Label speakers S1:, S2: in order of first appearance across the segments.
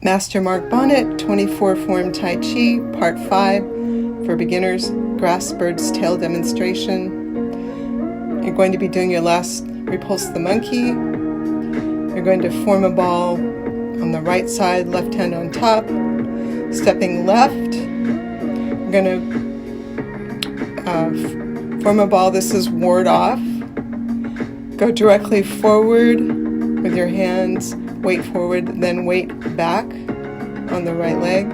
S1: Master Mark Bonnet, 24 Form Tai Chi, Part 5 for beginners, grass bird's tail demonstration. You're going to be doing your last repulse the monkey. You're going to form a ball on the right side, left hand on top, stepping left. You're going to form a ball. This is ward off. Go directly forward with your hands, weight forward, then weight back on the right leg.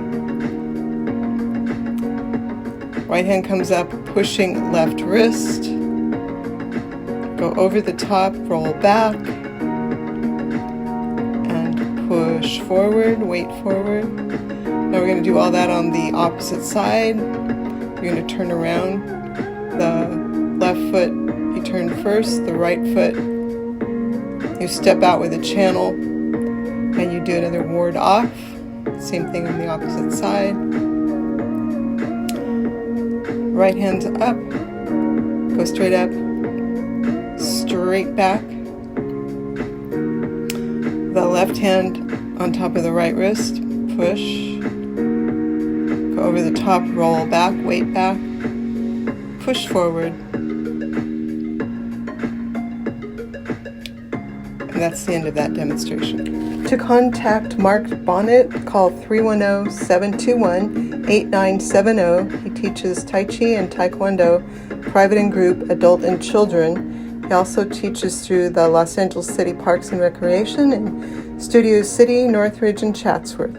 S1: Right hand comes up, pushing left wrist. Go over the top, roll back, and push forward, weight forward. Now we're going to do all that on the opposite side. You're going to turn around. The left foot, you turn first. The right foot, you step out with a channel, and you do another ward off. Same thing on the opposite side. Right hand's up. Go straight up. Straight back. The left hand on top of the right wrist. Push. Go over the top, roll back, weight back. Push forward. And that's the end of that demonstration. To contact Mark Bonnet, call 310-721-8970. He teaches Tai Chi and Taekwondo, private and group, adult and children. He also teaches through the Los Angeles City Parks and Recreation in Studio City, Northridge, and Chatsworth.